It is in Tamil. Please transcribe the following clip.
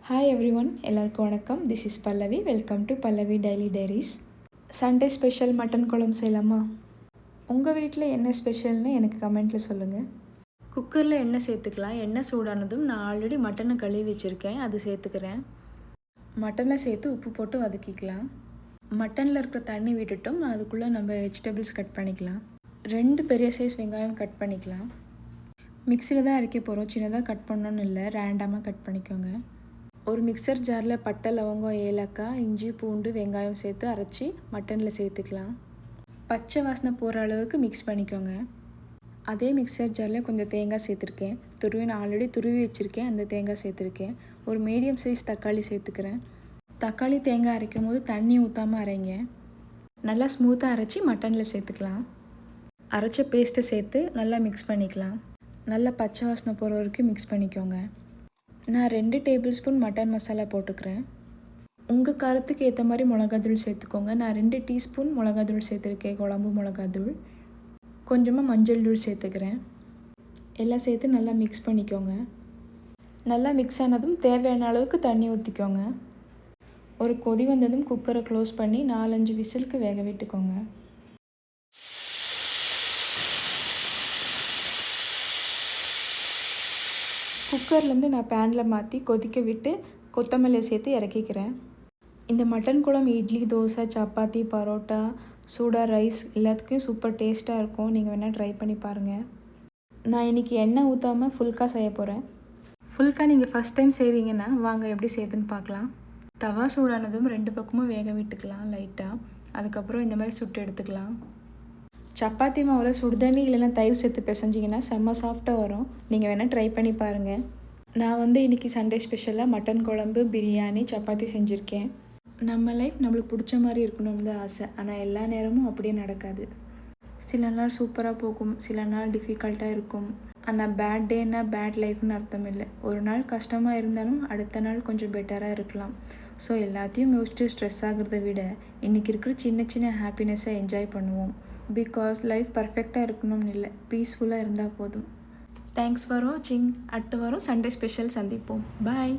ஹாய் எவ்ரி ஒன், எல்லாருக்கும் வணக்கம். This is Pallavi. Welcome to Pallavi daily diaries. Sunday special mutton குழம்பு செய்யலாமா? உங்கள் வீட்டில் என்ன ஸ்பெஷல்னு எனக்கு கமெண்ட்டில் சொல்லுங்கள். குக்கரில் எண்ணெய் சேர்த்துக்கலாம். எண்ணெய் சூடானதும் நான் ஆல்ரெடி மட்டனை கழுவி வச்சுருக்கேன், அது சேர்த்துக்கிறேன். மட்டனை சேர்த்து உப்பு போட்டு வதக்கிக்கலாம். மட்டனில் இருக்கிற தண்ணி விட்டுட்டோம். அதுக்குள்ளே நம்ம வெஜிடபிள்ஸ் கட் பண்ணிக்கலாம். 2 பெரிய சைஸ் வெங்காயம் கட் பண்ணிக்கலாம். மிக்சியில் தான் அரைக்க போகிறோம், சின்னதாக கட் பண்ணணும்னு இல்லை, ரேண்டமாக கட் பண்ணிக்கோங்க. ஒரு மிக்சர் ஜாரில் பட்டை, லவங்கம், ஏலக்காய், இஞ்சி, பூண்டு, வெங்காயம் சேர்த்து அரைச்சி மட்டனில் சேர்த்துக்கலாம். பச்சை வாசனை போகிற அளவுக்கு மிக்ஸ் பண்ணிக்கோங்க. அதே மிக்சர் ஜாரில் கொஞ்சம் தேங்காய் சேர்த்துருக்கேன். நான் ஆல்ரெடி துருவி வச்சுருக்கேன், அந்த தேங்காய் சேர்த்துருக்கேன். ஒரு மீடியம் சைஸ் தக்காளி சேர்த்துக்கிறேன். தக்காளி தேங்காய் அரைக்கும் போது தண்ணி ஊற்றாமல் அரைங்க. நல்லா ஸ்மூத்தாக அரைச்சி மட்டனில் சேர்த்துக்கலாம். அரைச்ச பேஸ்ட்டை சேர்த்து நல்லா மிக்ஸ் பண்ணிக்கலாம். நல்லா பச்சை வாசனை போகிற வரைக்கும் மிக்ஸ் பண்ணிக்கோங்க. நான் 2 டேபிள் ஸ்பூன் மட்டன் மசாலா போட்டுக்கிறேன். உங்கள் காரத்துக்கு ஏற்ற மாதிரி மிளகாத்தூள் சேர்த்துக்கோங்க. நான் 2 டீஸ்பூன் மிளகாத்தூள் சேர்த்துருக்கேன், குழம்பு மிளகாத்தூள். கொஞ்சமாக மஞ்சள் தூள் சேர்த்துக்கிறேன். எல்லாம் சேர்த்து நல்லா மிக்ஸ் பண்ணிக்கோங்க. நல்லா மிக்ஸ் ஆனதும் தேவையான அளவுக்கு தண்ணி ஊற்றிக்கோங்க. ஒரு கொதி வந்ததும் குக்கரை க்ளோஸ் பண்ணி 4-5 விசிலுக்கு வேக விட்டுக்கோங்க. குக்கர்லேருந்து நான் பேனில் மாற்றி கொதிக்க விட்டு கொத்தமல்லியை சேர்த்து இறக்கிக்கிறேன். இந்த மட்டன் குழம்பு இட்லி, தோசை, சப்பாத்தி, பரோட்டா, சூடாக ரைஸ் எல்லாத்துக்கும் சூப்பர் டேஸ்ட்டாக இருக்கும். நீங்கள் வேணால் ட்ரை பண்ணி பாருங்கள். நான் இன்றைக்கி எண்ணெய் ஊற்றாமல் ஃபுல்கா செய்ய போகிறேன். ஃபுல்கா நீங்கள் ஃபஸ்ட் டைம் செய்கிறீங்கன்னா வாங்க எப்படி செய்யுதுன்னு பார்க்கலாம். தவா சூடானதும் 2 பக்கமும் வேக விட்டுக்கலாம் லைட்டாக. அதுக்கப்புறம் இந்த மாதிரி சுட்டு எடுத்துக்கலாம். சப்பாத்தி மாவில் சுடுதண்ணி இல்லைன்னா தயிர் சேர்த்து பிசைஞ்சிங்கன்னா செம்ம சாஃப்டாக வரும். நீங்கள் வேணால் ட்ரை பண்ணி பாருங்கள். நான் இன்றைக்கி சண்டே ஸ்பெஷலாக மட்டன் குழம்பு, பிரியாணி, சப்பாத்தி செஞ்சுருக்கேன். நம்ம லைஃப் நம்மளுக்கு பிடிச்ச மாதிரி இருக்கணும்னு தான் ஆசை. ஆனால் எல்லா நேரமும் அப்படியே நடக்காது. சில நாள் சூப்பராக போகும், சில நாள் டிஃபிகல்ட்டாக இருக்கும். ஆனால் பேட் டேன்னா பேட் லைஃப்னு அர்த்தம் இல்லை. ஒரு நாள் கஷ்டமாக இருந்தாலும் அடுத்த நாள் கொஞ்சம் பெட்டராக இருக்கலாம். ஸோ எல்லாத்தையும் யோசிச்சுட்டு ஸ்ட்ரெஸ் ஆகிறத விட இன்றைக்கி இருக்கிற சின்ன சின்ன ஹாப்பினஸ்ஸை என்ஜாய் பண்ணுவோம். பிகாஸ் லைஃப் பர்ஃபெக்டாக இருக்கணும்னு இல்லை, பீஸ்ஃபுல்லாக இருந்தால் போதும். தேங்க்ஸ் ஃபார் வாட்சிங். அடுத்த வாரம் சண்டே ஸ்பெஷல் சந்திப்போம். பாய்.